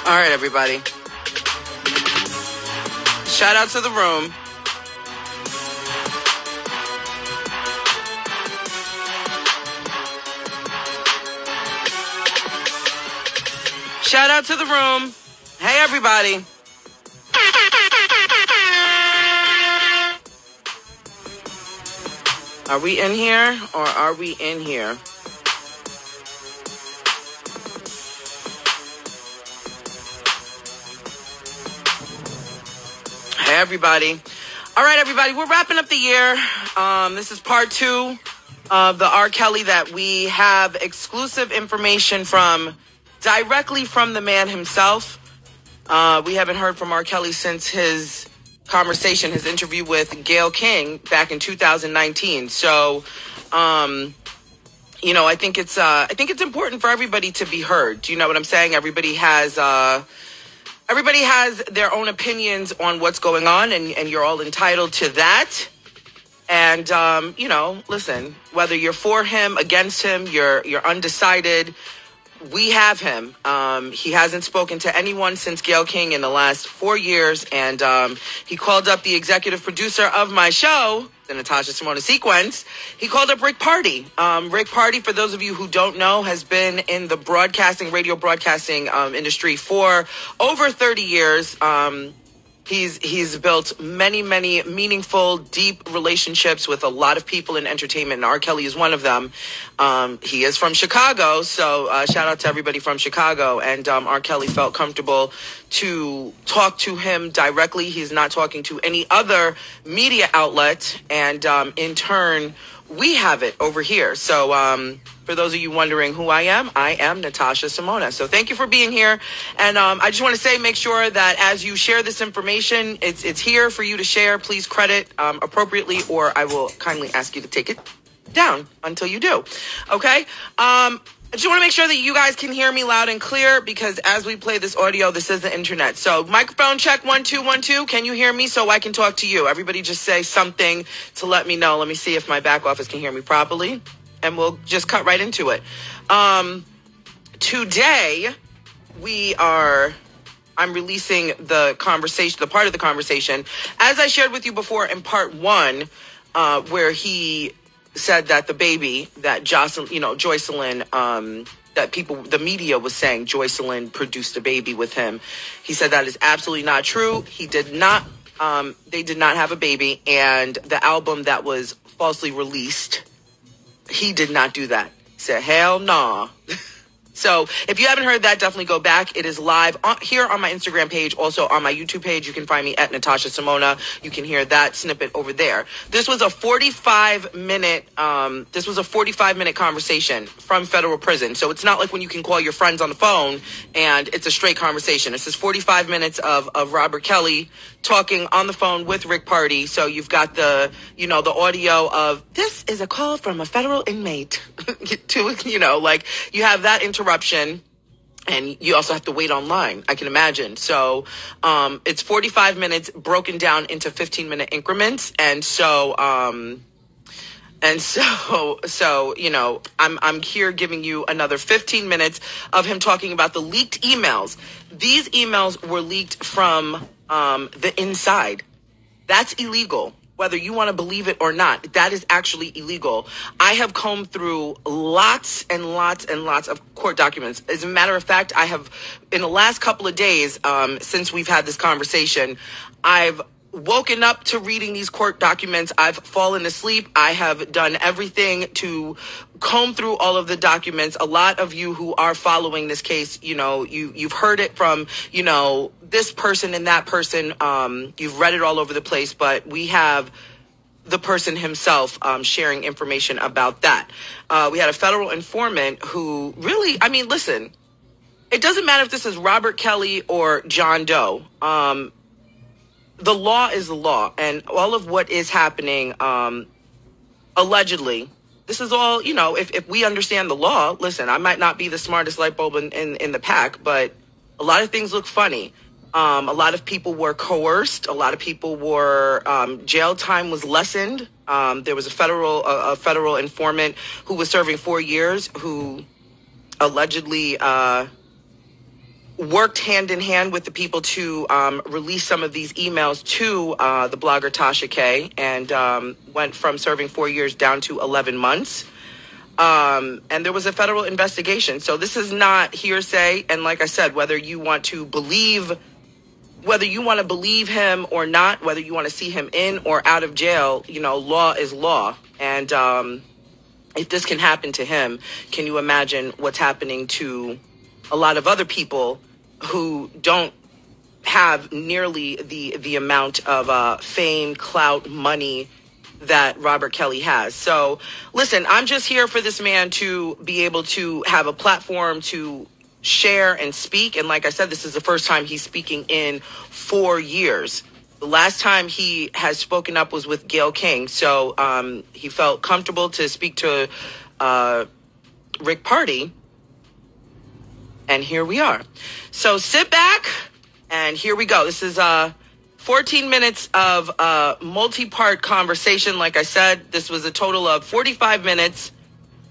All right, everybody. Shout out to the room. Shout out to the room. Hey, everybody. Are we in here or are we in here? Hey, everybody. All right, everybody. We're wrapping up the year. This is part 2 of the R. Kelly that we have exclusive information from directly from the man himself. We haven't heard from R. Kelly since his conversation, his interview with Gayle King back in 2019. So, you know, I think it's important for everybody to be heard. Do you know what I'm saying? Everybody has their own opinions on what's going on, and you're all entitled to that. And, you know, listen, whether you're for him, against him, you're undecided, we have him. He hasn't spoken to anyone since Gayle King in the last 4 years. And he called up the executive producer of my show, the Natasha Simona Sequence. He called up Rick Party. Rick Party, for those of you who don't know, has been in the radio broadcasting industry for over 30 years. He's built many, many meaningful, deep relationships with a lot of people in entertainment, and R. Kelly is one of them. He is from Chicago, so shout out to everybody from Chicago. And R. Kelly felt comfortable to talk to him directly. He's not talking to any other media outlet, and in turn, we have it over here. So for those of you wondering who I am Natasha Simona. So thank you for being here. And I just want to say, make sure that as you share this information, it's here for you to share. Please credit appropriately, or I will kindly ask you to take it down until you do. Okay? I just want to make sure that you guys can hear me loud and clear, because as we play this audio, this is the internet. So microphone check, 1 2 1 2. Can you hear me so I can talk to you? Everybody just say something to let me know. Let me see if my back office can hear me properly, and we'll just cut right into it. Today I'm releasing the conversation, the part of the conversation, as I shared with you before in part 1, where he said that the baby that Joycelyn, that the media was saying Joycelyn produced a baby with him. He said that is absolutely not true. He did not. They did not have a baby, and the album that was falsely released, he did not do that. He said, hell nah. So if you haven't heard that, definitely go back. It is live here on my Instagram page. Also on my YouTube page, you can find me at Natasha Simona. You can hear that snippet over there. This was a 45-minute conversation from federal prison. So it's not like when you can call your friends on the phone and it's a straight conversation. This is 45 minutes of Robert Kelly talking on the phone with Rick Party. So you've got the audio of, this is a call from a federal inmate to, you have that interruption, and you also have to wait online, I can imagine. So it's 45 minutes broken down into 15-minute increments. And so I'm here giving you another 15 minutes of him talking about the leaked emails. These emails were leaked from the inside. That's illegal. Whether you want to believe it or not, that is actually illegal. I have combed through lots and lots and lots of court documents. As a matter of fact, I have, in the last couple of days, since we've had this conversation, I've woken up to reading these court documents. I've fallen asleep. I have done everything to comb through all of the documents. A lot of you who are following this case, you've heard it from, this person and that person. You've read it all over the place, but we have the person himself sharing information about that. We had a federal informant who really, listen, it doesn't matter if this is Robert Kelly or John Doe. The law is the law, and all of what is happening, allegedly, this is all, if we understand the law, listen, I might not be the smartest light bulb in the pack, but a lot of things look funny. A lot of people were coerced. A lot of people were, jail time was lessened. There was a federal informant who was serving 4 years who allegedly, worked hand in hand with the people to release some of these emails to the blogger Tasha K, and went from serving 4 years down to 11 months. And there was a federal investigation. So this is not hearsay. And like I said, whether you want to believe him or not, whether you want to see him in or out of jail, law is law. And if this can happen to him, can you imagine what's happening to a lot of other people who don't have nearly the amount of fame, clout, money that Robert Kelly has? So listen, I'm just here for this man to be able to have a platform to share and speak. And like I said, this is the first time he's speaking in 4 years. The last time he has spoken up was with Gayle King. So he felt comfortable to speak to Rick Party. And here we are. So sit back, and here we go. This is 14 minutes of multi-part conversation. Like I said, this was a total of 45 minutes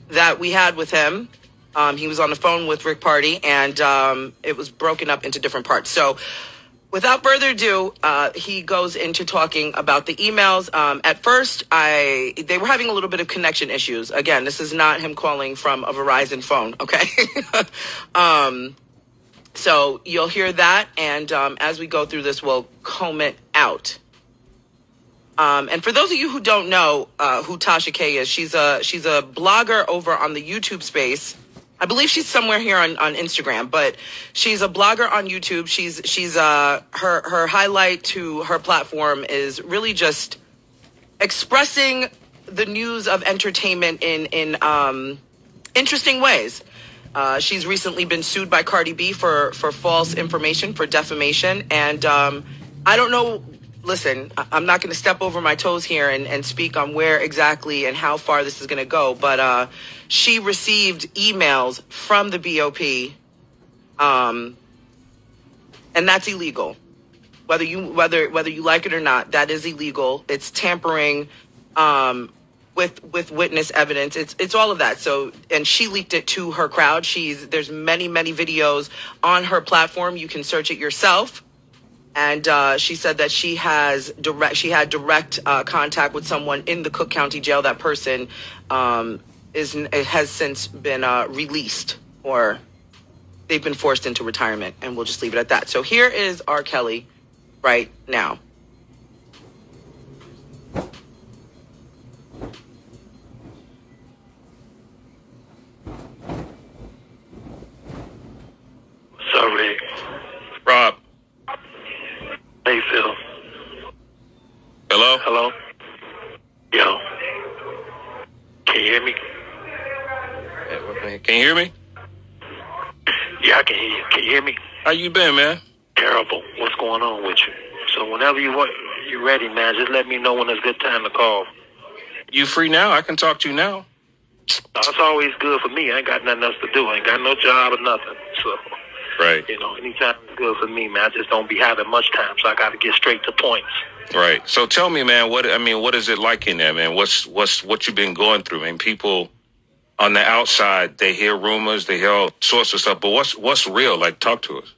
that we had with him. He was on the phone with Rick Party, and it was broken up into different parts. So without further ado, he goes into talking about the emails. At first, they were having a little bit of connection issues. Again, this is not him calling from a Verizon phone, okay? So you'll hear that, and as we go through this, we'll comb it out. And for those of you who don't know who Tasha K is, she's a blogger over on the YouTube space. I believe she's somewhere here on Instagram, but she's a blogger on YouTube. She's her highlight to her platform is really just expressing the news of entertainment in interesting ways. She's recently been sued by Cardi B for false information, for defamation, and I don't know. Listen, I'm not going to step over my toes here and speak on where exactly and how far this is going to go, but she received emails from the BOP, and that's illegal. Whether you like it or not, that is illegal. It's tampering with witness evidence. It's all of that. So, and she leaked it to her crowd. There's many videos on her platform. You can search it yourself. And she said that she had direct contact with someone in the Cook County Jail. That person has since been released, or they've been forced into retirement, and we'll just leave it at that. So here is R. Kelly right now. Sorry, Rob. How you feel? Hello? Hello? Yo. Can you hear me? Can you hear me? Yeah, I can hear you. Can you hear me? How you been, man? Terrible. What's going on with you? So whenever you're ready, man, just let me know when it's a good time to call. You free now? I can talk to you now. That's always good for me. I ain't got nothing else to do. I ain't got no job or nothing. So, right. Anytime is good for me, man. I just don't be having much time, so I got to get straight to points. Right. So tell me, man, what is it like in there, man? What you been going through? I mean, people on the outside, they hear rumors, they hear all sorts of stuff, but what's real? Like, talk to us.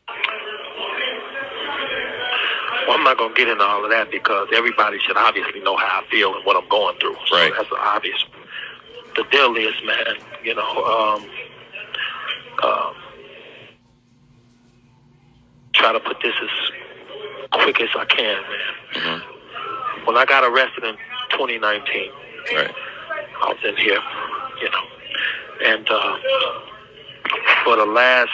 Well, I'm not going to get into all of that because everybody should obviously know how I feel and what I'm going through. So right. That's obvious. The deal is, man, try to put this as quick as I can, man. Mm-hmm. When I got arrested in 2019, right. I was in here, and for the last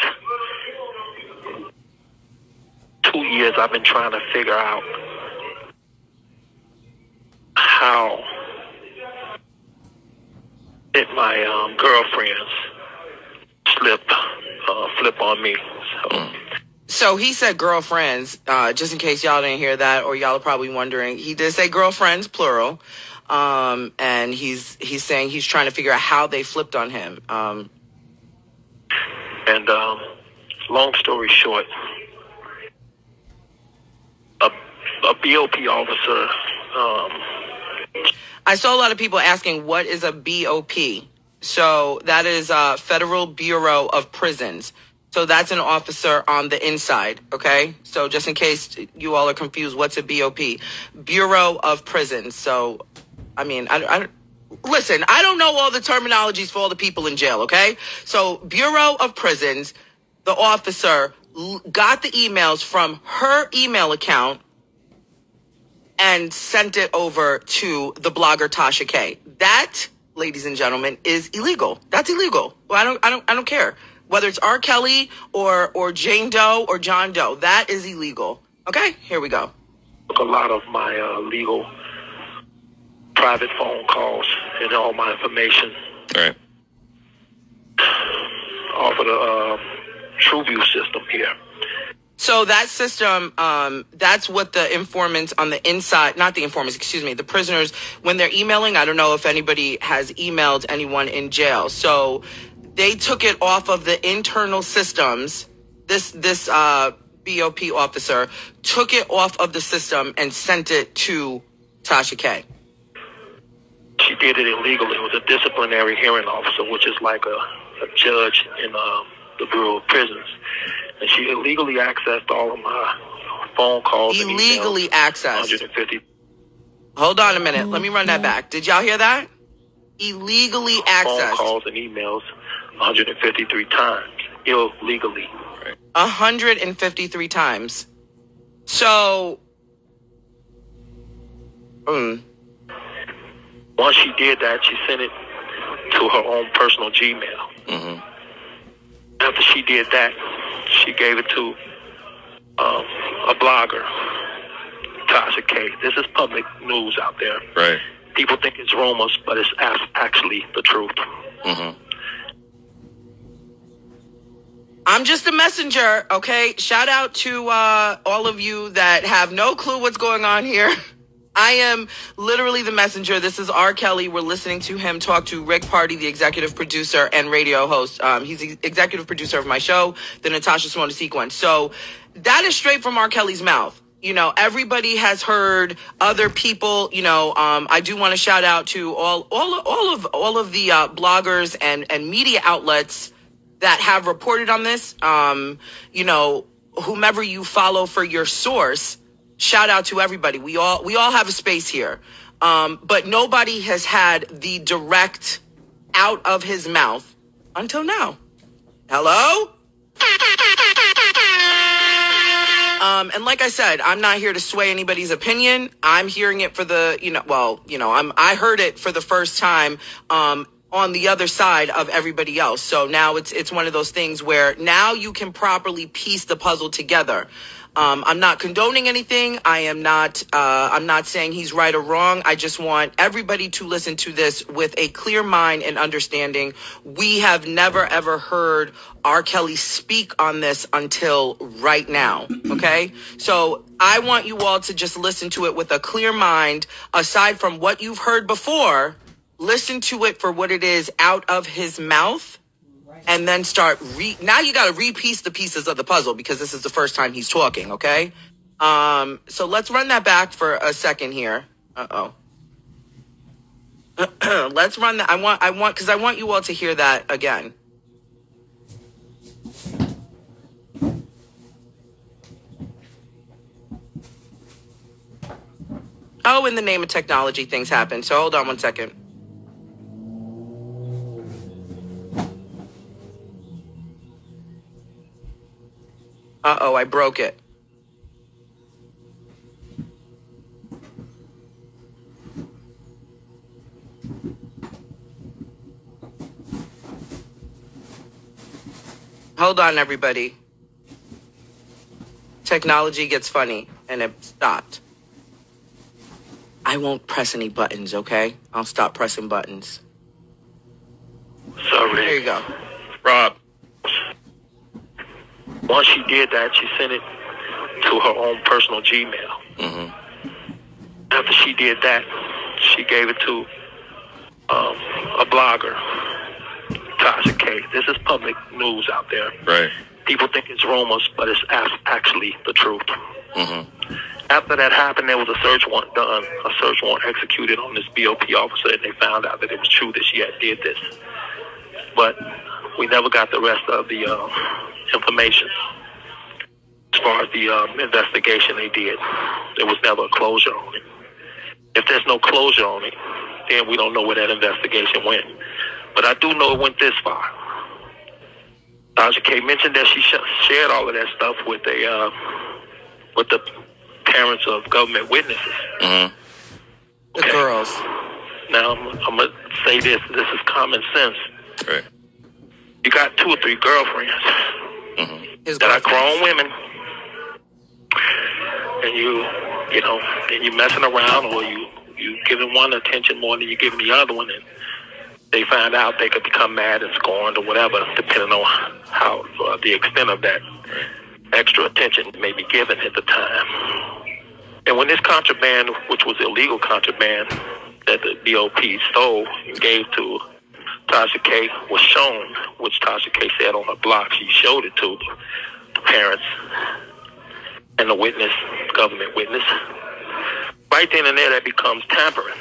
2 years, I've been trying to figure out how did my girlfriends flip on me. So he said girlfriends, just in case y'all didn't hear that, or y'all are probably wondering. He did say girlfriends, plural. And he's saying he's trying to figure out how they flipped on him. And long story short, a BOP officer. I saw a lot of people asking, what is a BOP? So that is Federal Bureau of Prisons. So that's an officer on the inside, okay? So just in case you all are confused, what's a BOP? Bureau of Prisons. So, I mean, listen, I don't know all the terminologies for all the people in jail, okay? So Bureau of Prisons, the officer got the emails from her email account and sent it over to the blogger Tasha K. That, ladies and gentlemen, is illegal. That's illegal. Well, I don't care. Whether it's R. Kelly or Jane Doe or John Doe, that is illegal. Okay, here we go. A lot of my legal private phone calls and all my information. Right. Off of the TrueView system here. So that system, that's what the informants on the inside, not the informants, excuse me, the prisoners, when they're emailing, I don't know if anybody has emailed anyone in jail. So they took it off of the internal systems. This BOP officer took it off of the system and sent it to Tasha K. She did it illegally. It was a disciplinary hearing officer, which is like a judge in the Bureau of Prisons. And she illegally accessed all of my phone calls. Illegally accessed. 150. Hold on a minute. Let me run that back. Did y'all hear that? Illegally accessed. Phone calls and emails 153 times. Illegally. 153 times. So, once she did that, she sent it to her own personal Gmail. Mm-hmm. After she did that, she gave it to a blogger, Tasha K. This is public news out there. Right. People think it's rumors, but it's actually the truth. Mm-hmm. I'm just a messenger, okay? Shout out to all of you that have no clue what's going on here. I am literally the messenger. This is R. Kelly. We're listening to him talk to Rick Party, the executive producer and radio host. He's the executive producer of my show, The Natasha Simone Sequence. So that is straight from R. Kelly's mouth. You know, everybody has heard other people. You know, I do want to shout out to all of the bloggers and media outlets that have reported on this. You know, whomever you follow for your source. Shout out to everybody. We all have a space here. But nobody has had the direct out of his mouth until now. Hello? And like I said, I'm not here to sway anybody's opinion. I'm hearing it for I heard it for the first time, on the other side of everybody else. So now it's one of those things where now you can properly piece the puzzle together. I'm not condoning anything. I'm not saying he's right or wrong. I just want everybody to listen to this with a clear mind and understanding. We have never, ever heard R. Kelly speak on this until right now. Okay. So I want you all to just listen to it with a clear mind. Aside from what you've heard before, listen to it for what it is out of his mouth. And then start now you got to repiece the pieces of the puzzle because this is the first time he's talking, okay? So let's run that back for a second here. Let's run that. I want you all to hear that again. Oh, in the name of technology, things happen. So hold on one second. Uh-oh, I broke it. Hold on, everybody. Technology gets funny, and it stopped. I won't press any buttons, okay? I'll stop pressing buttons. Sorry. There you go. Rob. Once she did that, she sent it to her own personal Gmail. Mm-hmm. After she did that, she gave it to a blogger, Tasha K. This is public news out there. Right. People think it's rumors, but it's actually the truth. Mm-hmm. After that happened, there was a search warrant done, a search warrant executed on this BOP officer, and they found out that it was true that she had did this. But we never got the rest of the information. As far as the investigation they did, there was never a closure on it. If there's no closure on it, then we don't know where that investigation went. But I do know it went this far. Tasha K mentioned that she shared all of that stuff with the parents of government witnesses. Mm-hmm. The girls. Now, I'm going to say this. This is common sense. Right. You got 2 or 3 girlfriends Mm-hmm. that are grown women, and you're messing around, or you giving one attention more than you giving the other one, and they find out, they could become mad and scorned or whatever, depending on how the extent of that extra attention may be given at the time. And when this contraband, which was illegal contraband that the BOP stole and gave to Tasha K, was shown, which Tasha K said on her blog, she showed it to the parents and the witness, government witness. Right then and there, that becomes tampering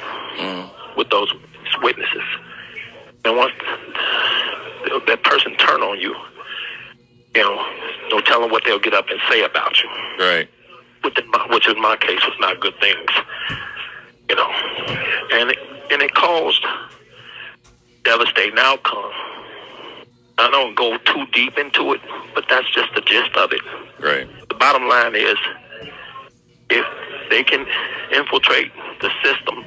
with those witnesses. And once that person turn on you, don't tell them what they'll get up and say about you. Right. Which in my case was not good things. And it caused devastating outcome. I don't go too deep into it, but that's just the gist of it. Right. The bottom line is, if they can infiltrate the system,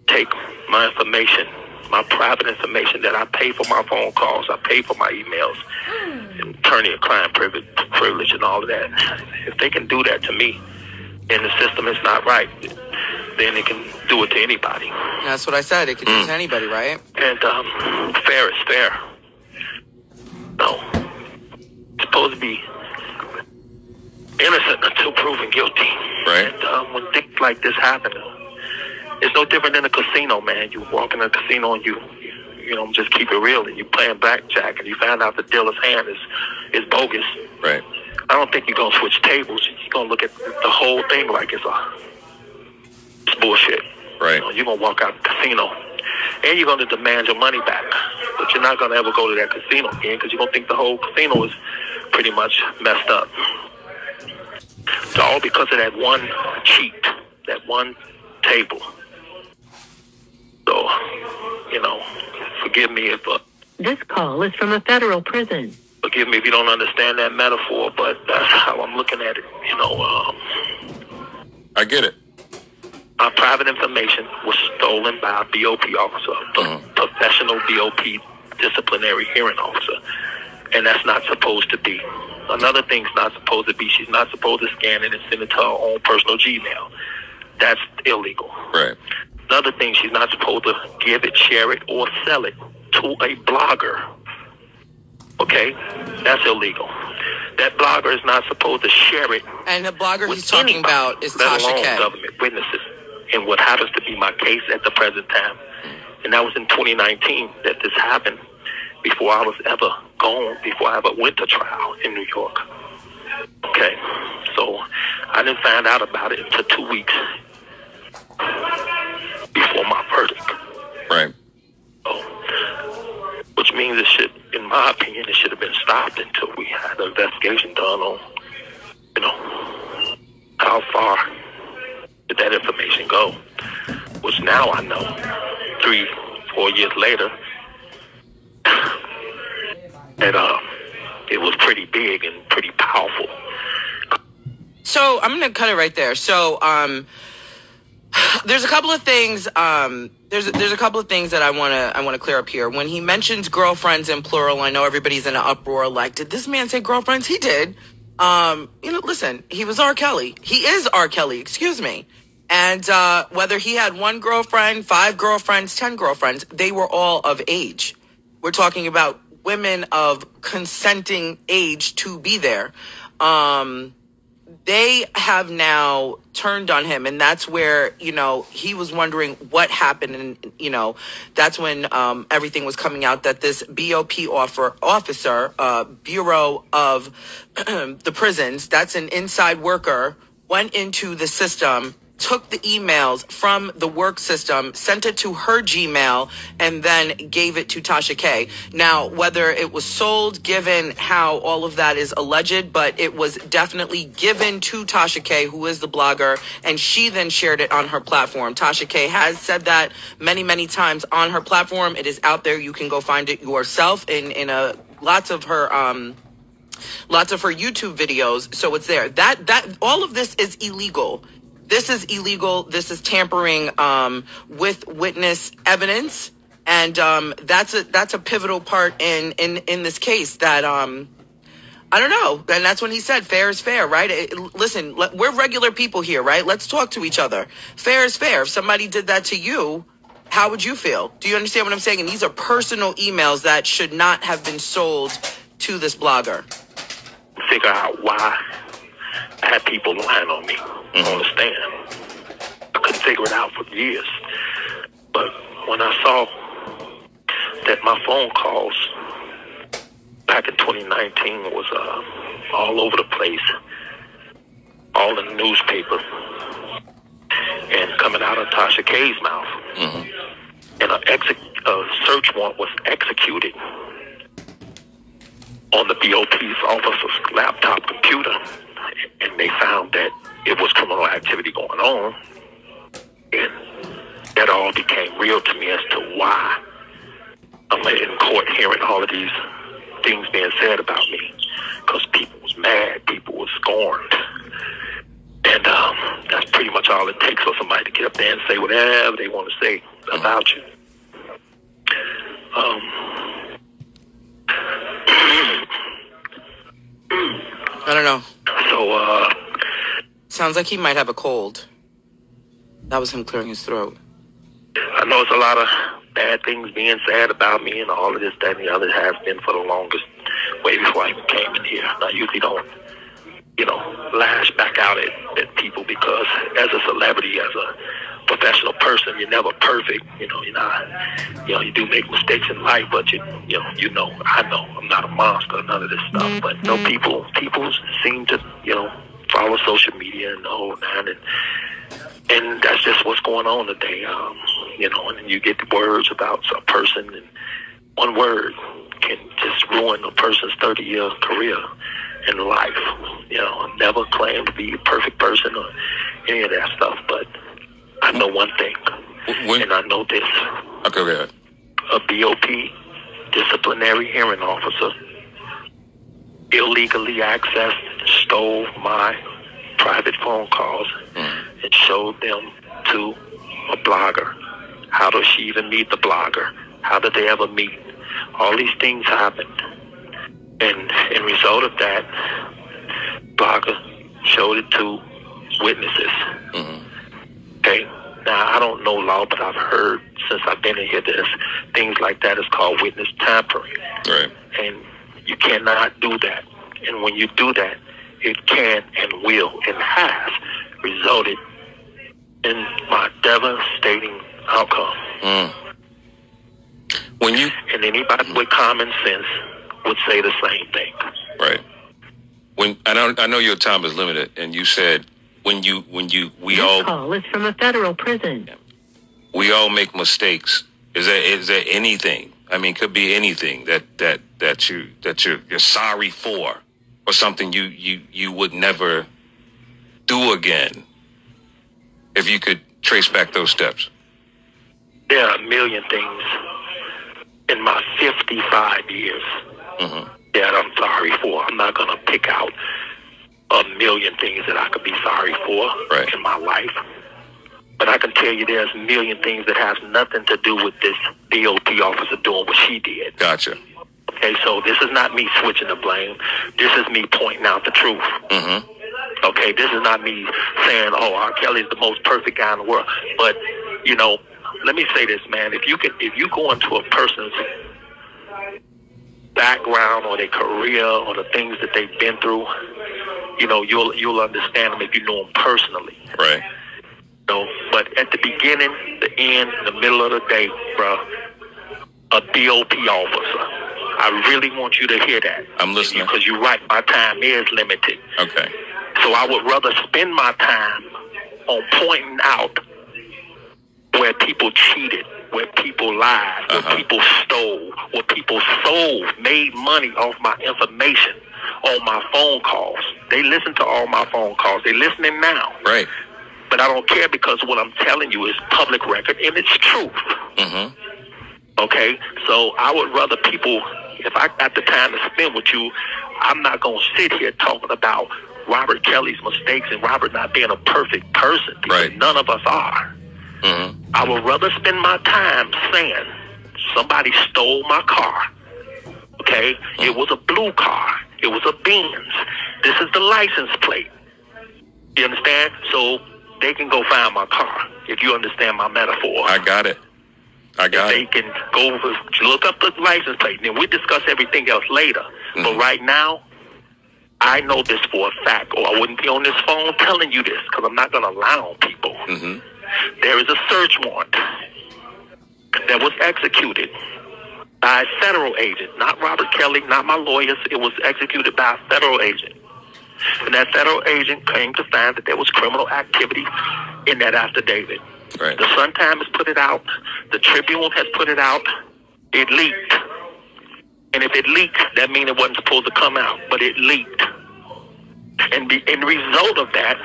take my information, my private information that I pay for my phone calls, I pay for my emails, and attorney and client privilege and all of that. If they can do that to me, and the system is not right, then they can do it to anybody. That's what I said. It could do it to anybody, right? And fair is fair. No. It's supposed to be innocent until proven guilty. Right. And when things like this happen, it's no different than a casino, man. You walk in a casino and you just keep it real, and you playing blackjack, and you find out the dealer's hand is bogus. Right. I don't think you're going to switch tables. You're going to look at the whole thing like it's bullshit. Right. You're going to walk out the casino, and you're going to demand your money back. But you're not going to ever go to that casino again, because you're going to think the whole casino is pretty much messed up. It's all because of that one cheat, that one table. So, forgive me if... This call is from a federal prison. Forgive me if you don't understand that metaphor, but that's how I'm looking at it. I get it. My private information was stolen by a BOP officer, a professional BOP disciplinary hearing officer, and that's not supposed to be. Another thing's not supposed to be, she's not supposed to scan it and send it to her own personal Gmail. That's illegal. Right. Another thing, she's not supposed to give it, share it, or sell it to a blogger. Okay? That's illegal. That blogger is not supposed to share it. And the blogger he's talking about is Tasha K. Government witnesses. And what happens to be my case at the present time. And that was in 2019 that this happened, before I was ever gone, before I ever went to trial in New York. Okay? So I didn't find out about it until 2 weeks before my verdict. Right. So, which means it should, in my opinion, it should have been stopped until we had an investigation done on, how far did that information go? Which now I know, 3-4 years later, that it was pretty big and pretty powerful. So I'm going to cut it right there. So there's a couple of things. There's a couple of things that I want to clear up here. When he mentions girlfriends in plural, I know everybody's in an uproar. Like, did this man say girlfriends? He did. Listen, he was R. Kelly. He is R. Kelly. Excuse me. And whether he had 1 girlfriend, 5 girlfriends, 10 girlfriends, they were all of age. We're talking about women of consenting age to be there. They have now turned on him, and that's where, he was wondering what happened. And, that's when everything was coming out that this BOP officer, Bureau of the Prisons, that's an inside worker, went into the system took the emails from the work system, sent it to her Gmail, and then gave it to Tasha K. Now, whether it was sold, given, how all of that is alleged, but it was definitely given to Tasha K, who is the blogger, and she then shared it on her platform. Tasha K has said that many, many times on her platform. It is out there. You can go find it yourself in lots of her YouTube videos. So it's there. That all of this is illegal. This is illegal. This is tampering with witness evidence, and that's a pivotal part in this case. That I don't know, and that's when he said fair is fair, right? Listen, we're regular people here, right? Let's talk to each other. Fair is fair. If somebody did that to you, how would you feel? Do you understand what I'm saying? And these are personal emails that should not have been sold to this blogger. Figure out why I had people lying on me on the stand. I couldn't figure it out for years. But when I saw that my phone calls back in 2019 was all over the place, all in the newspaper, and coming out of Tasha K's mouth, and a search warrant was executed on the BOP's officer's laptop computer, and they found that it was criminal activity going on, and that all became real to me as to why I'm in court hearing all of these things being said about me, because people was mad, people was scorned, and that's pretty much all it takes for somebody to get up there and say whatever they want to say about you. I don't know. So, sounds like he might have a cold. That was him clearing his throat. I know it's a lot of bad things being said about me and all of this, that, and the other has been for the longest, way before I even came in here. I usually don't, lash back out at people, because as a celebrity, as a professional person, you're never perfect. You're not, you do make mistakes in life, but I know I'm not a monster, none of this stuff. But people seem to, follow social media and the whole nine, and that's just what's going on today. And you get the words about a person, and one word can just ruin a person's 30-year career in life. I never claim to be a perfect person or any of that stuff, but I know one thing, and I know this. Okay, go ahead. A BOP, disciplinary hearing officer, illegally accessed, stole my private phone calls and showed them to a blogger. How does she even meet the blogger? How did they ever meet? All these things happened. And in result of that, blogger showed it to witnesses. Okay? Now, I don't know law, but I've heard since I've been in here, there's things like that is called witness tampering. Right. And you cannot do that. And when you do that, it can and will and has resulted in my devastating outcome. And anybody with common sense would say the same thing. Right. I know your time is limited, and you said we all call is from a federal prison. We all make mistakes. Is there anything? I mean, could be anything that you're sorry for, or something you would never do again, if you could trace back those steps. There are a million things in my 55 years that I'm sorry for. I'm not going to pick out a million things that I could be sorry for in my life. But I can tell you there's a million things that has nothing to do with this BOP officer doing what she did. Gotcha. Okay, so this is not me switching the blame. This is me pointing out the truth. Okay, this is not me saying, R. Kelly is the most perfect guy in the world. But, let me say this, man. If you go into a person's background or their career or the things that they've been through, you'll understand them if you know them personally. Right. But at the beginning, the end, the middle of the day, bro, a BOP officer. I really want you to hear that. I'm listening. Because you're right, my time is limited. Okay. So I would rather spend my time on pointing out where people cheated, where people lied, where people stole, where people sold, made money off my information on my phone calls. They listen to all my phone calls. They're listening now. Right. But I don't care because what I'm telling you is public record and it's truth. Mm-hmm. Okay? So I would rather people, if I got the time to spend with you, I'm not going to sit here talking about Robert Kelly's mistakes and Robert not being a perfect person, because none of us are. Mm-hmm. I would rather spend my time saying somebody stole my car. Okay? Mm-hmm. It was a blue car. It was a Benz. This is the license plate. You understand? So they can go find my car, if you understand my metaphor. I got it. They can go look up the license plate, and then we discuss everything else later. Mm-hmm. But right now, I know this for a fact, or I wouldn't be on this phone telling you this, because I'm not going to lie on people. Mm-hmm. There is a search warrant that was executed by a federal agent, not Robert Kelly, not my lawyers. It was executed by a federal agent. And that federal agent came to find that there was criminal activity in that affidavit. Right. The Sun Times put it out. The Tribune has put it out. It leaked. And if it leaked, that means it wasn't supposed to come out. But it leaked. And the end result of that,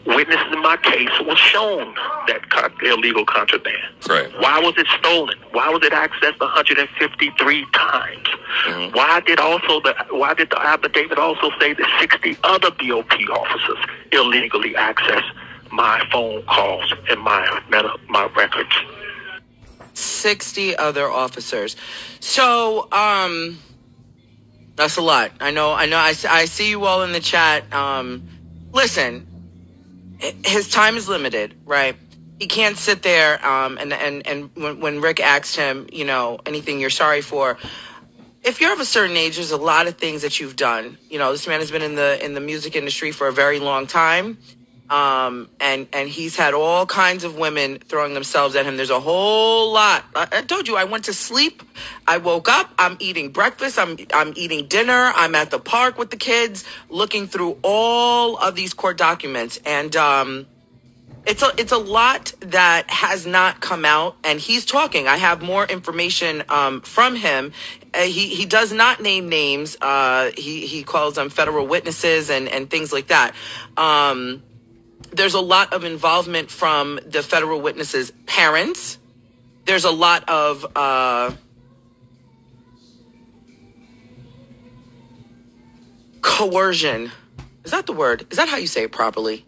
witnesses in my case was shown that illegal contraband. Right. Why was it stolen? Why was it accessed 153 times? Mm-hmm. Why did the affidavit also say that 60 other BOP officers illegally accessed my phone calls and my records? 60 other officers. So, that's a lot. I know. I see you all in the chat. Listen, his time is limited, right? He can't sit there, and when Rick asked him, anything you're sorry for, if you're of a certain age, there's a lot of things that you've done. This man has been in the music industry for a very long time. And he's had all kinds of women throwing themselves at him. There's a whole lot. I told you, I went to sleep. I woke up. I'm eating breakfast. I'm eating dinner. I'm at the park with the kids, looking through all of these court documents. And, it's a lot that has not come out, and he's talking. I have more information, from him. He does not name names. He calls them federal witnesses and things like that. There's a lot of involvement from the federal witnesses' parents. There's a lot of coercion. Is that the word? Is that how you say it properly?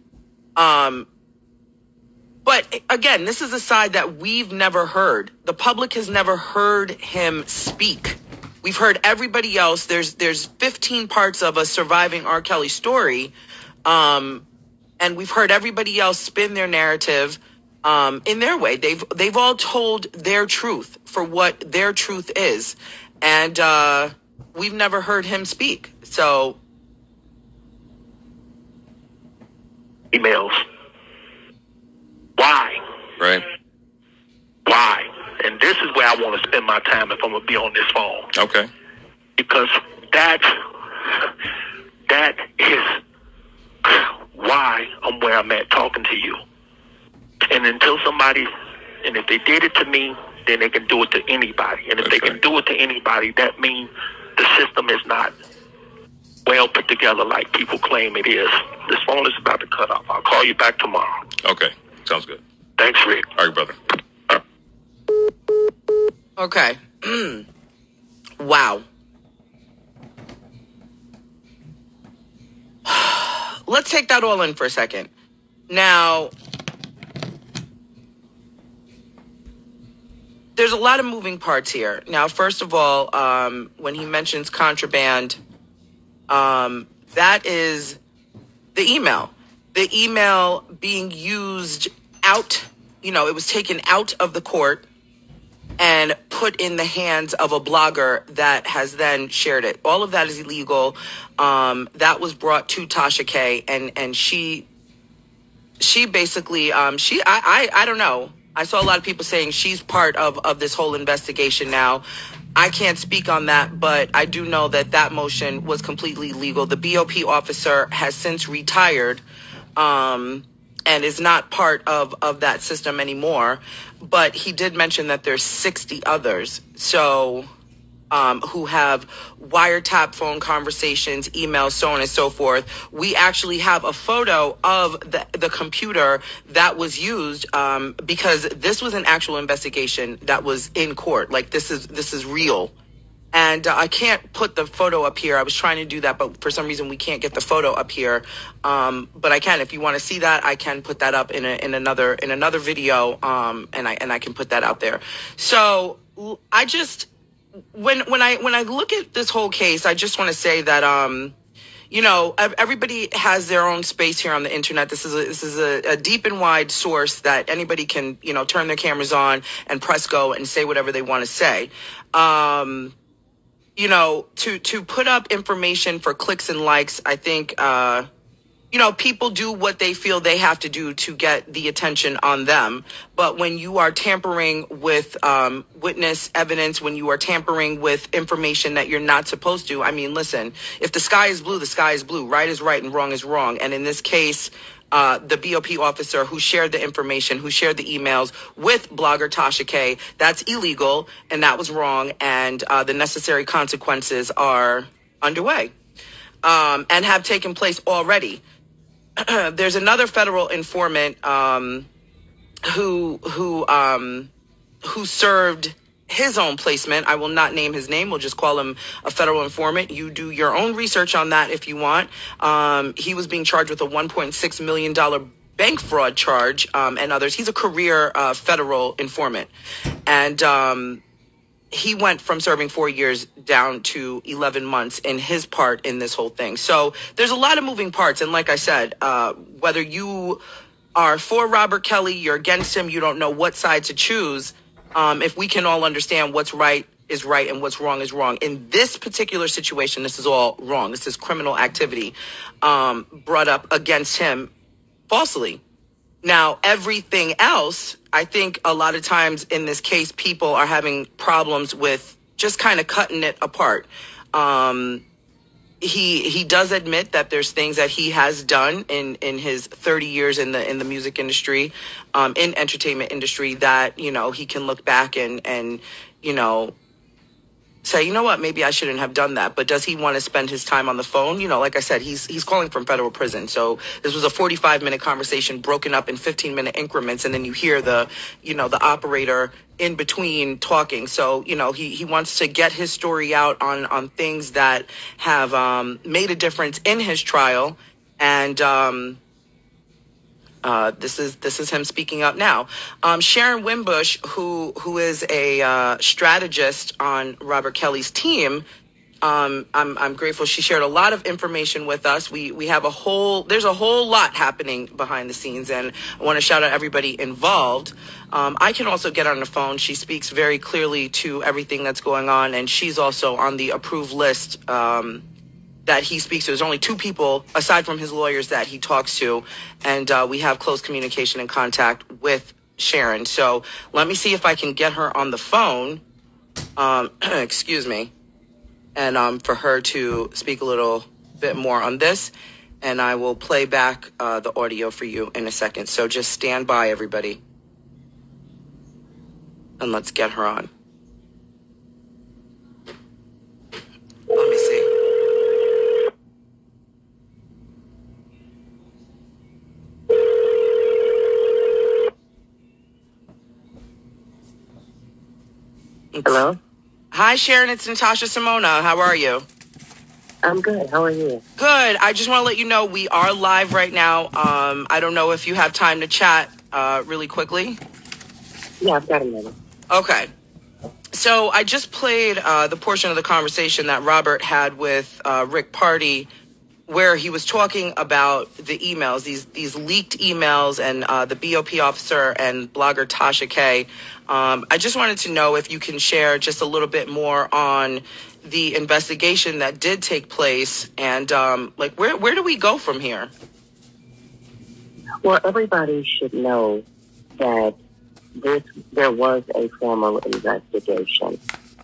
But again, this is a side that we've never heard. The public has never heard him speak. We've heard everybody else. There's 15 parts of a surviving R. Kelly story. And we've heard everybody else spin their narrative in their way. They've all told their truth for what their truth is. And we've never heard him speak. So emails. Why? Right. Why? And this is where I want to spend my time if I'm going to be on this phone. Okay. Because that is why I'm where I'm at talking to you. And until and if they did it to me, then they can do it to anybody. And if they can do it to anybody, that means the system is not well put together like people claim it is. This phone is about to cut off. I'll call you back tomorrow. Okay. Sounds good. Thanks, Rick. All right, brother. Okay. Wow. Let's take that all in for a second. Now, there's a lot of moving parts here. Now, first of all, when he mentions contraband, that is the email. The email being used out, it was taken out of the court and put in the hands of a blogger that has then shared it. All of that is illegal. That was brought to Tasha K, and she basically, I don't know. I saw a lot of people saying she's part of this whole investigation now. I can't speak on that, but I do know that motion was completely legal. The BOP officer has since retired. and is not part of that system anymore. But he did mention that there's 60 others. So who have wiretap phone conversations, emails, so on and so forth. We actually have a photo of the computer that was used because this was an actual investigation that was in court. Like this is real. And I can't put the photo up here. I was trying to do that, but for some reason we can't get the photo up here. But I can, if you want to see that, I can put that up in another video. And I can put that out there. So I just, when I look at this whole case, I just want to say that, you know, everybody has their own space here on the internet. This is a deep and wide source that anybody can, you know, turn their cameras on and press go and say whatever they want to say. You know, to put up information for clicks and likes, I think, you know, people do what they feel they have to do to get the attention on them. But when you are tampering with witness evidence, when you are tampering with information that you're not supposed to, I mean, listen, if the sky is blue, the sky is blue. Right is right and wrong is wrong. And in this case, the BOP officer who shared the information, who shared the emails with blogger Tasha K, that's illegal and that was wrong. And the necessary consequences are underway and have taken place already. There's another federal informant who served his own placement. I will not name his name. We'll just call him a federal informant. You do your own research on that if you want. He was being charged with a $1.6 million bank fraud charge and others. He's a career federal informant. And he went from serving 4 years down to 11 months in his part in this whole thing. So there's a lot of moving parts. And like I said, whether you are for Robert Kelly, you're against him, you don't know what side to choose. If we can all understand what's right is right and what's wrong is wrong. In this particular situation, this is all wrong. This is criminal activity brought up against him falsely. Now, everything else, I think a lot of times in this case, people are having problems with just kind of cutting it apart. He does admit that there's things that he has done in his 30 years in the music industry, in entertainment industry, that, you know, he can look back and you know, say, you know what, maybe I shouldn't have done that. But does he want to spend his time on the phone? You know, like I said, he's calling from federal prison. So this was a 45-minute conversation broken up in 15-minute increments. And then you hear the operator in between talking. So, you know, he wants to get his story out on things that have made a difference in his trial. And this is him speaking up now. Sharon Wimbush, who is a strategist on Robert Kelly's team, I'm grateful she shared a lot of information with us. We have there's a whole lot happening behind the scenes, and I want to shout out everybody involved. I can also get on the phone. She speaks very clearly to everything that's going on, and she's also on the approved list that he speaks to. There's only 2 people aside from his lawyers that he talks to, and we have close communication and contact with Sharon. So let me see if I can get her on the phone. Excuse me. And for her to speak a little bit more on this, and I will play back the audio for you in a second. So just stand by, everybody, and let's get her on. Let me see. Hello? Hi, Sharon. It's Natasha Simona. How are you? I'm good. How are you? Good. I just want to let you know we are live right now. I don't know if you have time to chat really quickly. Yeah, I've got a minute. Okay. So I just played the portion of the conversation that Robert had with Rick Party, where he was talking about the emails, these leaked emails, and the BOP officer and blogger Tasha K. I just wanted to know if you can share just a little bit more on the investigation that did take place, and like where do we go from here? Well, everybody should know that there was a formal investigation.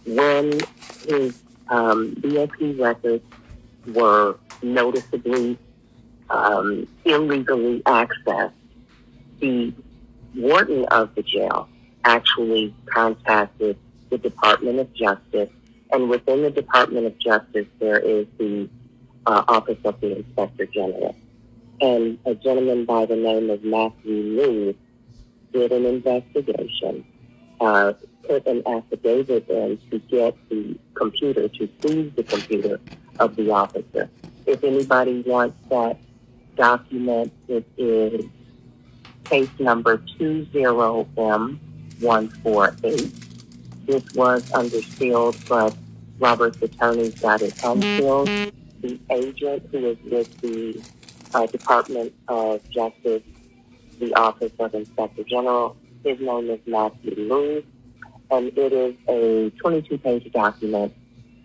When his BOP records were noticeably illegally accessed, the warden of the jail actually contacted the Department of Justice, and within the Department of Justice, there is the Office of the Inspector General. And a gentleman by the name of Matthew Lee did an investigation, put an affidavit in to get the computer, to seize the computer of the officer. If anybody wants that document, it is case number 20M148. This was under sealed, but Robert's attorneys got it unsealed. The agent who is with the Department of Justice, the Office of Inspector General, his name is Matthew Lewis, and it is a 22-page document.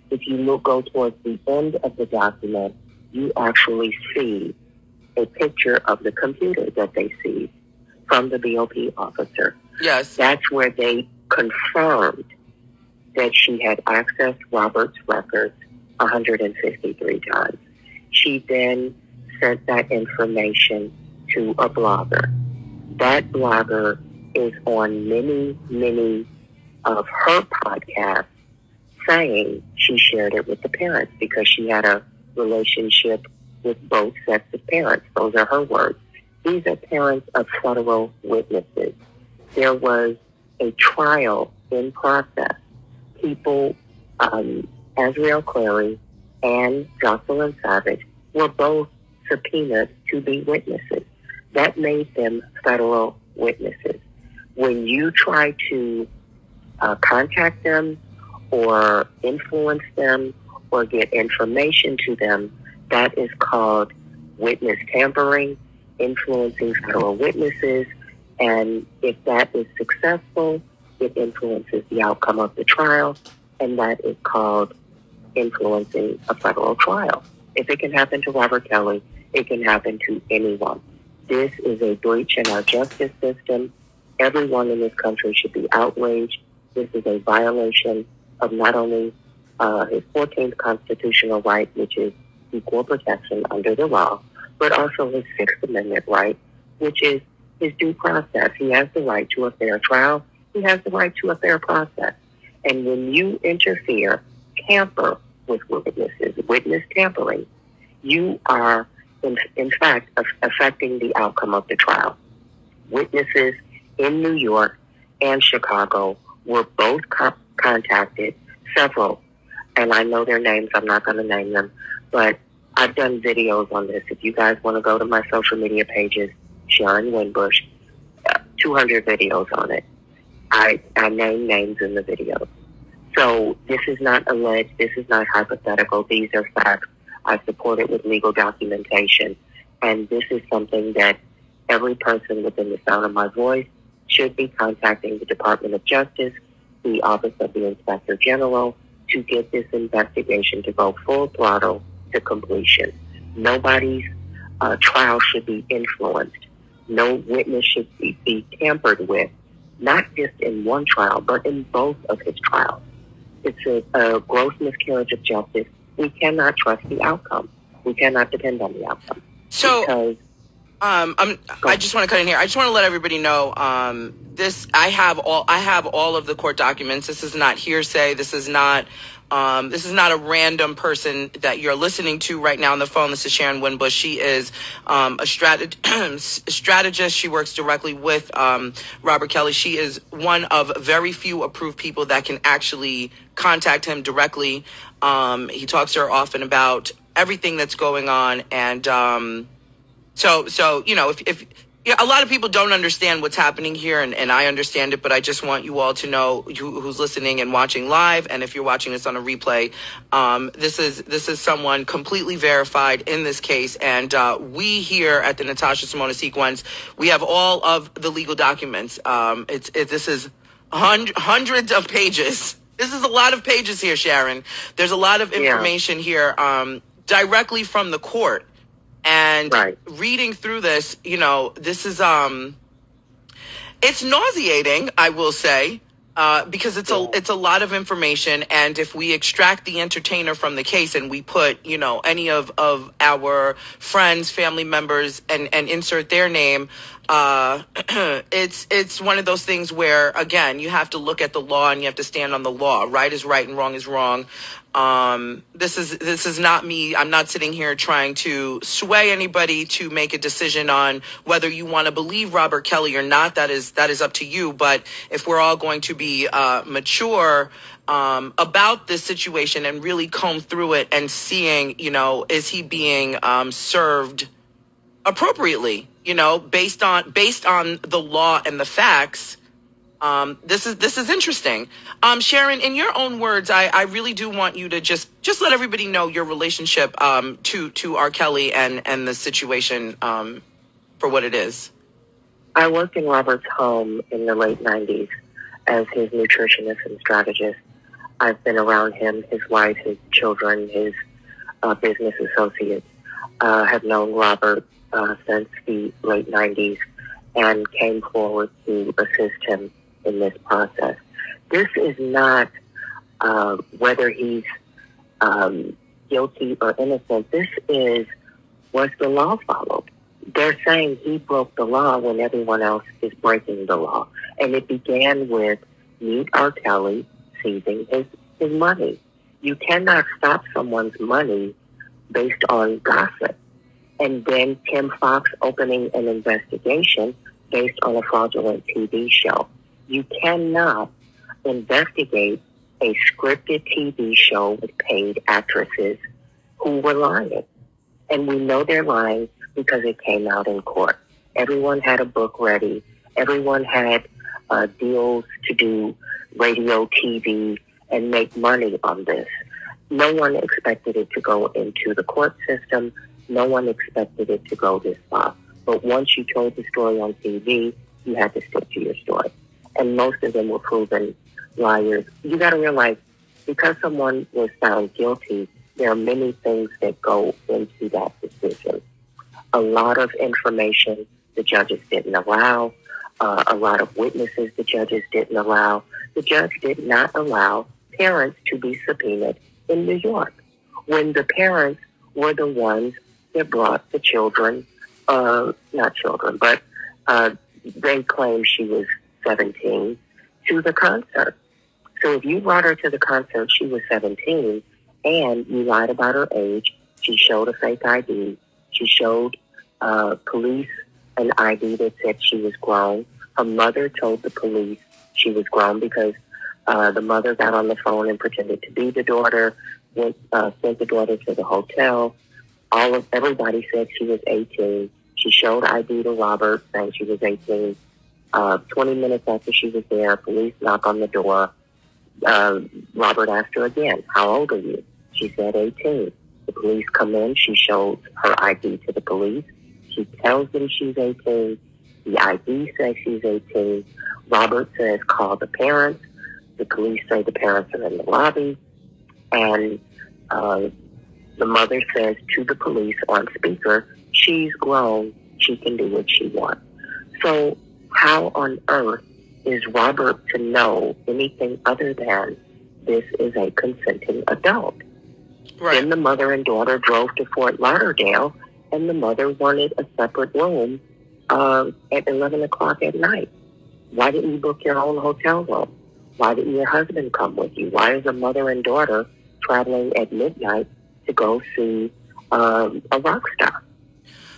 If you go towards the end of the document, you actually see a picture of the computer that they seized from the BOP officer. Yes. That's where they confirmed that she had accessed Robert's records 153 times. She then sent that information to a blogger. That blogger is on many of her podcasts saying she shared it with the parents because she had a relationship with both sets of parents. Those are her words. These are parents of federal witnesses. There was a trial in process. People, Azriel Clary and Jocelyn Savage, were both subpoenaed to be witnesses. That made them federal witnesses. When you try to contact them or influence them or get information to them, that is called witness tampering, influencing federal witnesses, and if that is successful, it influences the outcome of the trial, and that is called influencing a federal trial. If it can happen to Robert Kelly, it can happen to anyone. This is a breach in our justice system. Everyone in this country should be outraged. This is a violation of not only his 14th constitutional right, which is equal protection under the law, but also his Sixth Amendment right, which is his due process. He has the right to a fair trial. He has the right to a fair process. And when you interfere, tamper with witnesses, witness tampering, you are, in fact, affecting the outcome of the trial. Witnesses in New York and Chicago were both contacted, several, and I know their names, I'm not going to name them, but I've done videos on this. If you guys want to go to my social media pages, Sharon Winbush, 200 videos on it. I name names in the videos. So this is not alleged. This is not hypothetical. These are facts. I support it with legal documentation. And this is something that every person within the sound of my voice should be contacting the Department of Justice, the Office of the Inspector General, to get this investigation to go full throttle to completion. Nobody's trial should be influenced. No witness should be tampered with, not just in one trial, but in both of his trials. It's a gross miscarriage of justice. We cannot trust the outcome. We cannot depend on the outcome. So, because, I just want to cut in here. I just want to let everybody know, I have all of the court documents. This is not hearsay. This is not a random person that you're listening to right now on the phone. This is Sharon Winbush. She is a strategist. She works directly with Robert Kelly. She is one of very few approved people that can actually contact him directly. He talks to her often about everything that's going on, and so you know, if a lot of people don't understand what's happening here, and I understand it, but I just want you all to know, who's listening and watching live, and if you're watching this on a replay, this is someone completely verified in this case, and we here at the Natasha Simona Sequence, we have all of the legal documents. This is hundreds of pages. This is a lot of pages here, Sharon. There's a lot of information here directly from the court. And reading through this, you know, this is it's nauseating, I will say, because it's a lot of information. And if we extract the entertainer from the case and we put, you know, any of our friends, family members, and insert their name, it's one of those things where, again, you have to look at the law and you have to stand on the law. Right is right and wrong is wrong. This is not me. I'm not sitting here trying to sway anybody to make a decision on whether you want to believe Robert Kelly or not. That is up to you. But if we're all going to be mature about this situation and really comb through it and seeing, is he being served appropriately, based on the law and the facts. This is interesting. Sharon, in your own words, I really do want you to just let everybody know your relationship to R. Kelly and the situation for what it is. I worked in Robert's home in the late 90s as his nutritionist and strategist. I've been around him, his wife, his children, his business associates. Have known Robert since the late 90s and came forward to assist him in this process. This is not whether he's guilty or innocent. This is, was the law followed? They're saying he broke the law when everyone else is breaking the law. And it began with Meet R. Kelly seizing his money. You cannot stop someone's money based on gossip. And then Tim Fox opening an investigation based on a fraudulent TV show. You cannot investigate a scripted TV show with paid actresses who were lying. And we know they're lying because it came out in court. Everyone had a book ready. Everyone had deals to do radio, TV, and make money on this. No one expected it to go into the court system. No one expected it to go this far. But once you told the story on TV, you had to stick to your story. And most of them were proven liars. You got to realize, because someone was found guilty, there are many things that go into that decision. A lot of information the judges didn't allow. A lot of witnesses the judges didn't allow. The judge did not allow parents to be subpoenaed in New York when the parents were the ones that brought the children, not children, but they claimed she was 17, to the concert. So if you brought her to the concert, she was 17, and you lied about her age, she showed a fake ID, she showed police an ID that said she was grown. Her mother told the police she was grown because the mother got on the phone and pretended to be the daughter, sent the daughter to the hotel. Everybody said she was 18. She showed ID to Robert saying she was 18. 20 minutes after she was there, police knock on the door. Robert asked her again, how old are you? She said 18. The police come in. She shows her ID to the police. She tells them she's 18. The ID says she's 18. Robert says, call the parents. The police say the parents are in the lobby. And the mother says to the police on speaker, she's grown. She can do what she wants. So how on earth is Robert to know anything other than this is a consenting adult? Right. Then the mother and daughter drove to Fort Lauderdale, and the mother wanted a separate room at 11 o'clock at night. Why didn't you book your own hotel room? Why didn't your husband come with you? Why is a mother and daughter traveling at midnight to go see a rock star?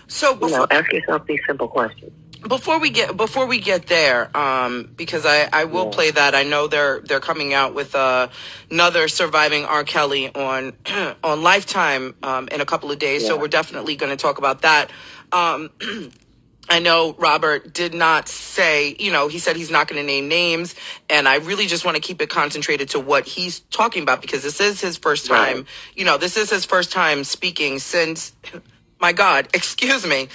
So ask yourself these simple questions. Before we get there, because I will play that. I know they're coming out with another Surviving R. Kelly on on Lifetime in a couple of days. Yeah. So we're definitely going to talk about that. I know Robert did not say, he said he's not going to name names, and I really just want to keep it concentrated to what he's talking about, because this is his first time. Right. This is his first time speaking since. My God, excuse me.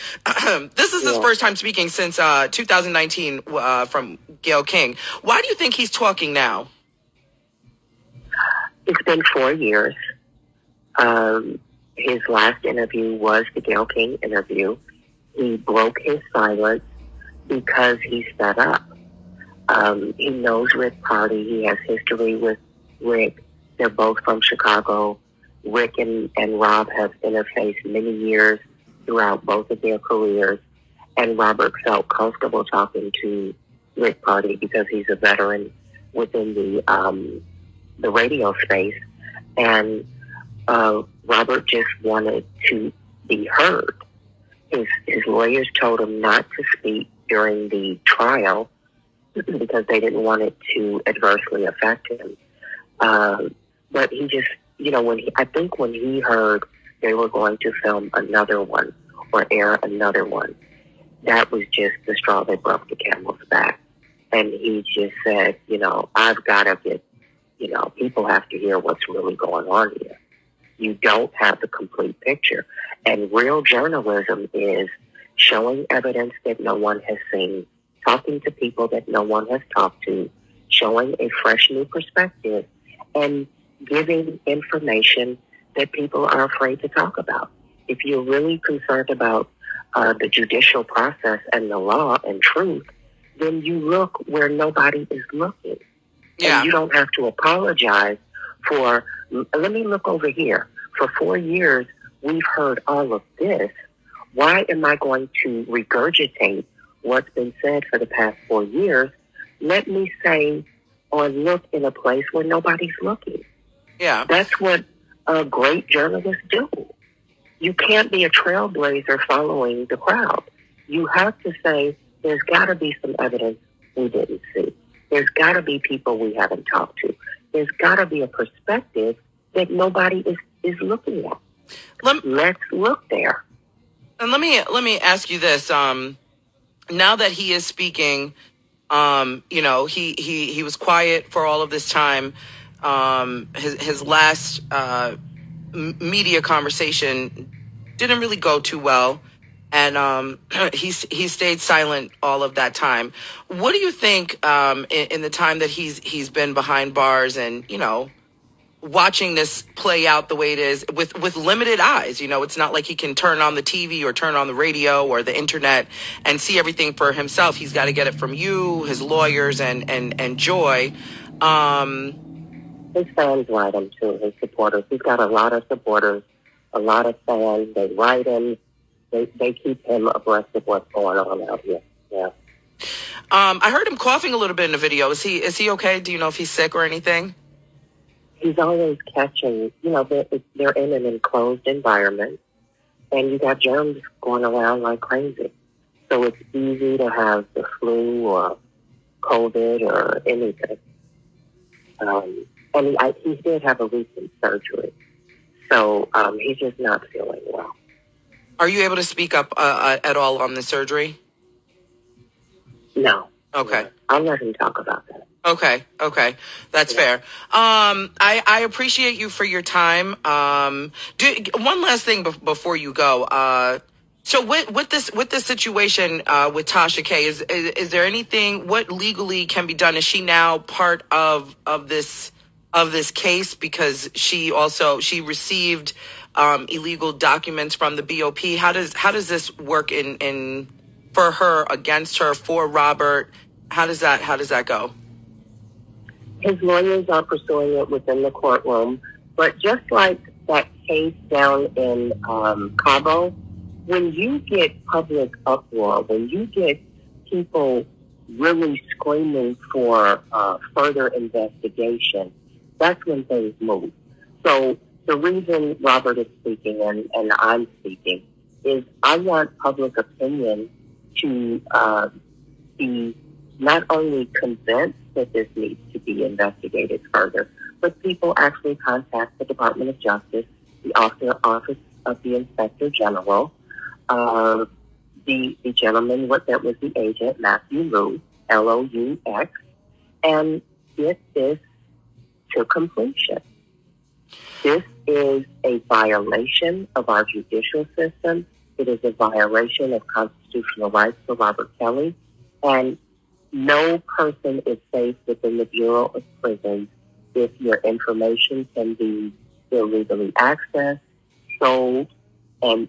This is his first time speaking since 2019 from Gayle King. Why do you think he's talking now? It's been 4 years. His last interview was the Gayle King interview. He broke his silence because he's fed up. He knows Rick Party. He has history with Rick. They're both from Chicago. Rick and Rob have interfaced many years throughout both of their careers, and Robert felt comfortable talking to Rick Party because he's a veteran within the radio space, and Robert just wanted to be heard. His lawyers told him not to speak during the trial because they didn't want it to adversely affect him. But he just, I think when he heard they were going to film another one or air another one, that was just the straw that broke the camel's back. And he just said, I've got to get, people have to hear what's really going on here. You don't have the complete picture. And real journalism is showing evidence that no one has seen, talking to people that no one has talked to, showing a fresh new perspective, and giving information that people are afraid to talk about. If you're really concerned about the judicial process and the law and truth, then you look where nobody is looking. Yeah. And you don't have to apologize for, let me look over here. For 4 years, we've heard all of this. Why am I going to regurgitate what's been said for the past 4 years? Let me say or look in a place where nobody's looking. Yeah. That's what great journalists do. You can't be a trailblazer following the crowd. You have to say, there's got to be some evidence we didn't see. There's got to be people we haven't talked to. There's got to be a perspective that nobody is looking at. Let's look there. And let me ask you this. Now that he is speaking, he was quiet for all of this time. His last media conversation didn't really go too well, and he stayed silent all of that time. What do you think in the time that he's been behind bars and watching this play out the way it is with limited eyes? It's not like he can turn on the TV or turn on the radio or the internet and see everything for himself. He's got to get it from you, his lawyers, and Joy. His fans write him too, his supporters. He's got a lot of supporters, a lot of fans. They write him. They keep him abreast of what's going on out here. Yeah. I heard him coughing a little bit in the video. Is he okay? Do you know if he's sick or anything? He's always catching, they're in an enclosed environment, and you got germs going around like crazy. So it's easy to have the flu or COVID or anything. And he did have a recent surgery. So he's just not feeling well. Are you able to speak up at all on the surgery? No. Okay. I'll let him talk about that. Okay. That's fair. I appreciate you for your time. One last thing before you go. So with this situation with Tasha K, is there anything, what legally can be done? Is she now part of this case because she received illegal documents from the BOP? How does this work in for her, against her, for Robert? How does that go? His lawyers are pursuing it within the courtroom, but just like that case down in Cabo, when you get public uproar, when you get people really screaming for further investigation, that's when things move. So the reason Robert is speaking and I'm speaking is I want public opinion to be not only convinced that this needs to be investigated further, but people actually contact the Department of Justice, the Office of the Inspector General, the gentleman that was the agent, Matthew Lou, Lous, and get this to completion. This is a violation of our judicial system. It is a violation of constitutional rights for Robert Kelly, and no person is safe within the Bureau of Prisons if your information can be illegally accessed, sold, and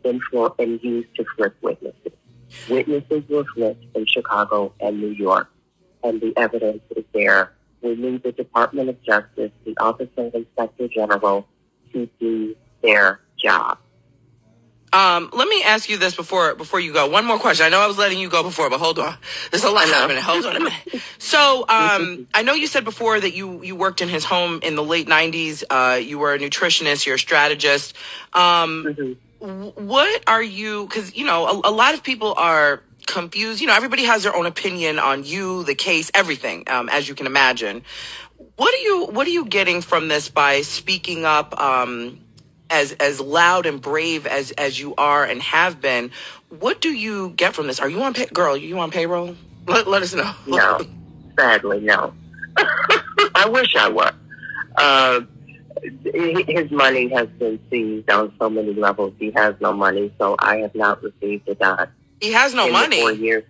used to flip witnesses. Witnesses were flipped in Chicago and New York, and the evidence is there. We need the Department of Justice, the Office of Inspector General, to do their job. Let me ask you this before you go. One more question. I know I was letting you go before, but hold on. There's a lot happening. Hold on a minute. So, I know you said before that you worked in his home in the late 90s. You were a nutritionist. You're a strategist. What are you, because, you know, a lot of people are confused. You know, everybody has their own opinion on you, the case, everything, as you can imagine. What are you getting from this by speaking up, as loud and brave as you are and have been? What do you get from this? Are you on girl? You on payroll? Let us know. No, sadly, no. I wish I were. His money has been seized on so many levels. He has no money, so I have not received a dime. He has no money? 4 years,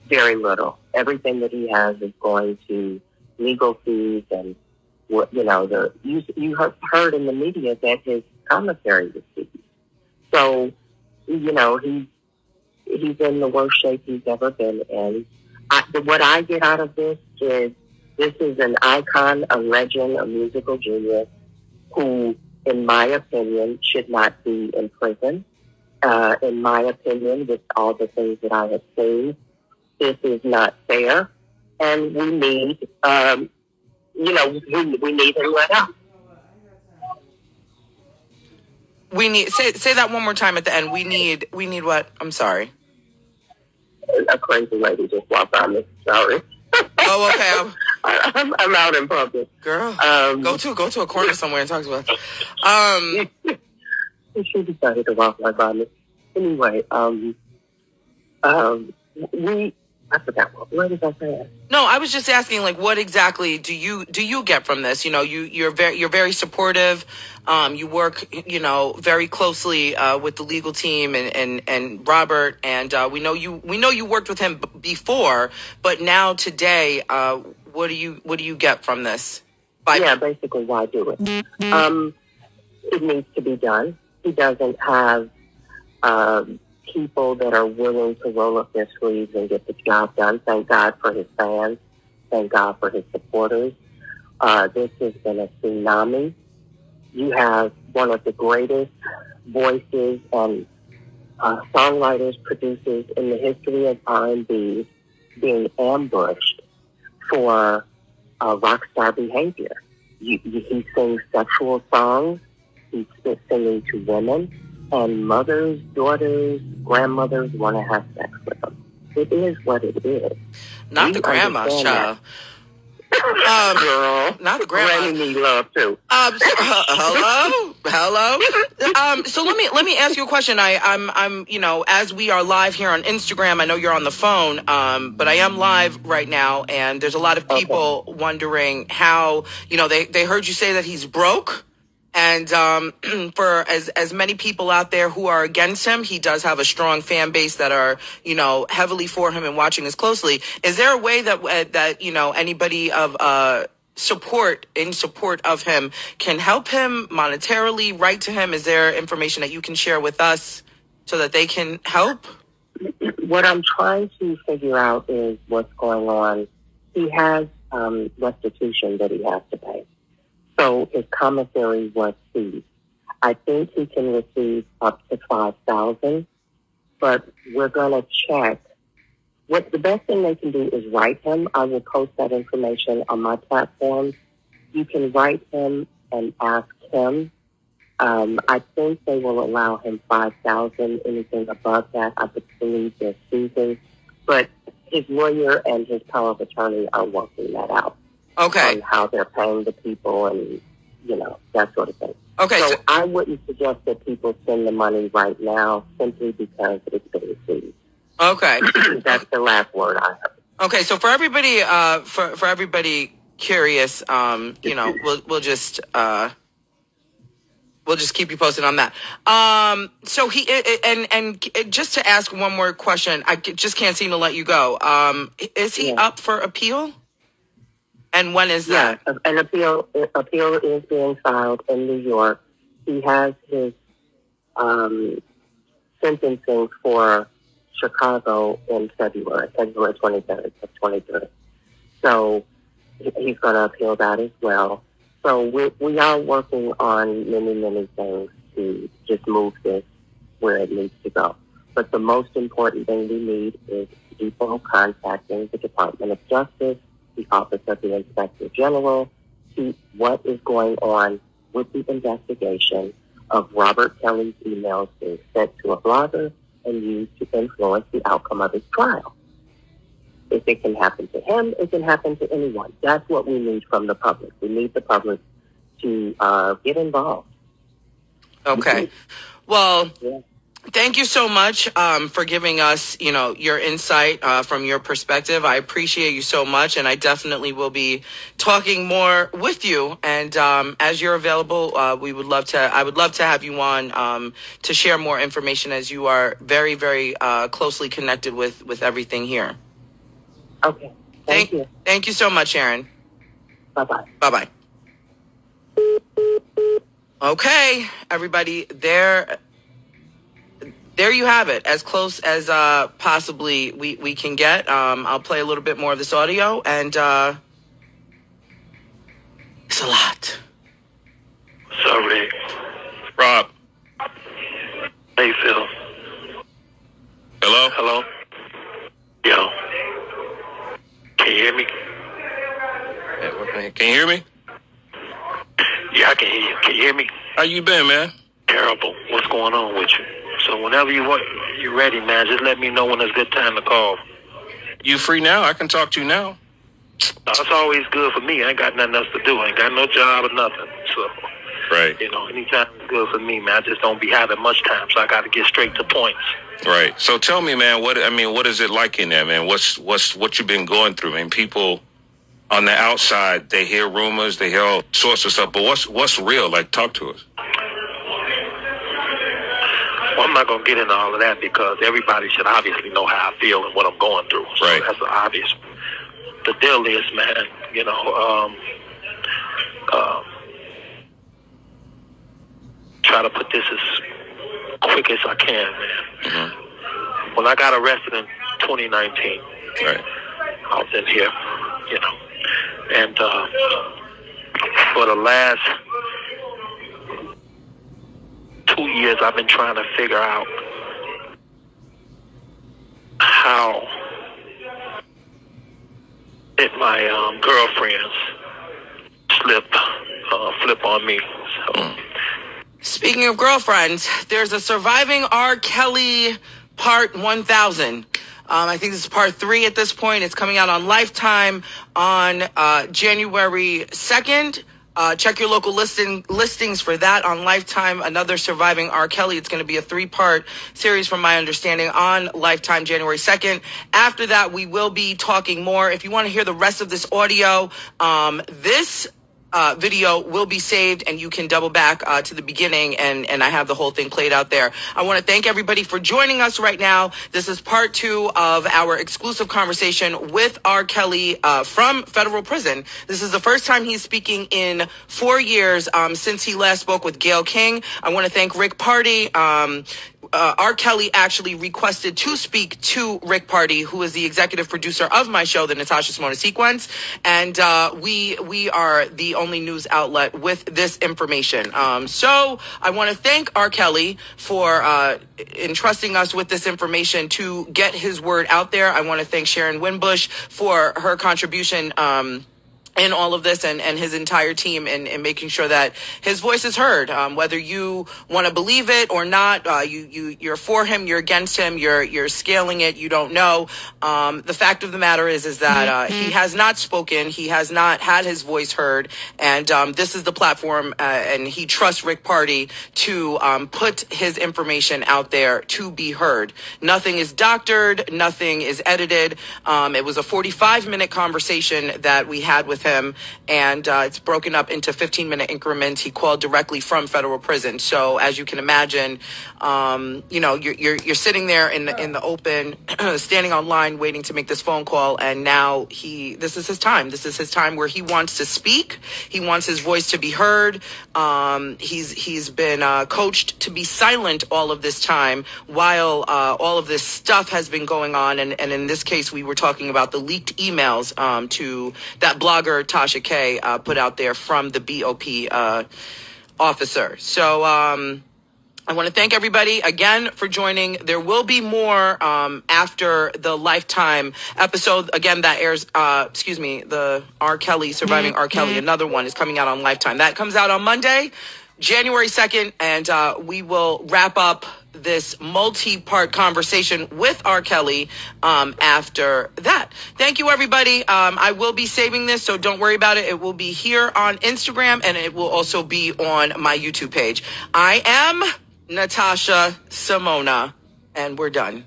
very little. Everything that he has is going to legal fees and, you know, you have heard in the media that his commissary was seized. So, you know, he's in the worst shape he's ever been in. What I get out of this is an icon, a legend, a musical genius who, in my opinion, should not be in prison. In my opinion, with all the things that I have seen, this is not fair. And we need, you know, we need him let out. We need, say that one more time at the end. We need what? I'm sorry. A crazy lady just walked by me. Sorry. Oh, okay. I'm out in public. Girl, go to a corner somewhere and talk to us. She decided to walk right by me. Anyway, I forgot what did I say? No, I was just asking, like, what exactly do you get from this? You know, you're very supportive. You work, you know, very closely with the legal team and Robert, and we know you worked with him before, but now today, what do you get from this? Basically, why do it? It needs to be done. He doesn't have people that are willing to roll up their sleeves and get the job done. Thank God for his fans. Thank God for his supporters. This has been a tsunami. You have one of the greatest voices and songwriters, producers in the history of R&B being ambushed for rock star behavior. He sings sexual songs. He's singing to women. And mothers, daughters, grandmothers want to have sex with him. It is what it is. Not the grandma's child. Girl, not the grandma. Granny need love too. Hello. So let me ask you a question. I'm you know, as we are live here on Instagram, I know you're on the phone, but I am live right now, and there's a lot of people wondering how, you know, they heard you say that he's broke. And for as many people out there who are against him, he does have a strong fan base that are, you know, heavily for him and watching us closely. Is there a way that you know, anybody of support of him can help him monetarily, write to him? Is there information that you can share with us so that they can help? What I'm trying to figure out is what's going on. He has restitution that he has to pay. So his commissary was seized. I think he can receive up to $5,000, but we're going to check. What the best thing they can do is write him. I will post that information on my platform. You can write him and ask him. I think they will allow him $5,000. Anything above that, I believe they're seizing. But his lawyer and his power of attorney are working that out. Okay. On how they're paying the people and, you know, that sort of thing. Okay. So I wouldn't suggest that people send the money right now simply because it's been received. Okay. That's the last word I heard. Okay. So for everybody, for everybody curious, you know, we'll just keep you posted on that. So he and just to ask one more question, I just can't seem to let you go. Is he up for appeal? And when is that? Yeah, an appeal is being filed in New York. He has his sentencing for Chicago in February 23rd of 23. So he's going to appeal that as well. So we are working on many things to just move this where it needs to go. But the most important thing we need is people contacting the Department of Justice, the Office of the Inspector General, see what is going on with the investigation of Robert Kelly's emails being sent to a blogger and used to influence the outcome of his trial. If it can happen to him, it can happen to anyone. That's what we need from the public. We need the public to get involved. Okay. Well, yeah. Thank you so much for giving us, your insight from your perspective. I appreciate you so much, and I definitely will be talking more with you. And as you're available, I would love to have you on to share more information, as you are very, very closely connected with everything here. Okay. Thank you. Thank you so much, Sharon. Bye-bye. Bye-bye. Okay, everybody, there you have it, as close as possibly we can get. I'll play a little bit more of this audio, and it's a lot. Sorry. Rob. Hey, Phil. Hello? Hello? Yo. Can you hear me? Can you hear me? Yeah, I can hear you. Can you hear me? How you been, man? Terrible. What's going on with you? So whenever you're ready, man, just let me know when it's a good time to call. You free now? I can talk to you now. That's always good for me. I ain't got nothing else to do. I ain't got no job or nothing. So, right. Anytime is good for me, man. I just don't be having much time, so I got to get straight to points. Right. So tell me, man, what is it like in there, man? What you been going through? I mean, people on the outside, they hear rumors, they hear all sorts of stuff, but what's real? Like, talk to us. Well, I'm not going to get into all of that because everybody should obviously know how I feel and what I'm going through. So right. That's obvious. The deal is, man, try to put this as quick as I can, man. Mm-hmm. When I got arrested in 2019, right. I was in here, and for the last 2 years, I've been trying to figure out how did my girlfriends flip on me. So. Speaking of girlfriends, there's a surviving RKELLY Part 1000. I think this is Part 3 at this point. It's coming out on Lifetime on January 2nd. Check your local listings for that on Lifetime. Another Surviving RKELLY. It's going to be a 3-part series from my understanding on Lifetime January 2nd. After that, we will be talking more. If you want to hear the rest of this audio, this video will be saved, and you can double back to the beginning, and I have the whole thing played out there. I want to thank everybody for joining us right now. This is part 2 of our exclusive conversation with R. Kelly from federal prison. This is the first time he's speaking in 4 years since he last spoke with Gayle King. I want to thank Rick Party. R. Kelly actually requested to speak to Rick Party, who is the executive producer of my show, The Natasha Simona Sequence, and we are the only news outlet with this information. So I want to thank R. Kelly for entrusting us with this information to get his word out there. I want to thank Sharon Winbush for her contribution in all of this, and his entire team in making sure that his voice is heard. Whether you want to believe it or not, you're for him, you're against him, you're scaling it, you don't know. The fact of the matter is that he has not spoken, he has not had his voice heard, and this is the platform, and he trusts Rick Party to put his information out there to be heard. Nothing is doctored, nothing is edited. It was a 45-minute conversation that we had with him, and it's broken up into 15-minute increments. He called directly from federal prison. So as you can imagine, you're sitting there in the open, standing online, waiting to make this phone call, and now this is his time. This is his time where he wants to speak. He wants his voice to be heard. He's been coached to be silent all of this time while all of this stuff has been going on. And in this case, we were talking about the leaked emails to that blogger Tasha K put out there from the BOP officer. So I want to thank everybody again for joining. There will be more after the Lifetime episode. Again, that airs, the R. Kelly, Surviving R. Kelly. Another one is coming out on Lifetime. That comes out on Monday, January 2nd, and we will wrap up this multi-part conversation with R. Kelly after that. Thank you, everybody. I will be saving this, so don't worry about it. It will be here on Instagram, and it will also be on my YouTube page. I am Natasha Simona, and we're done.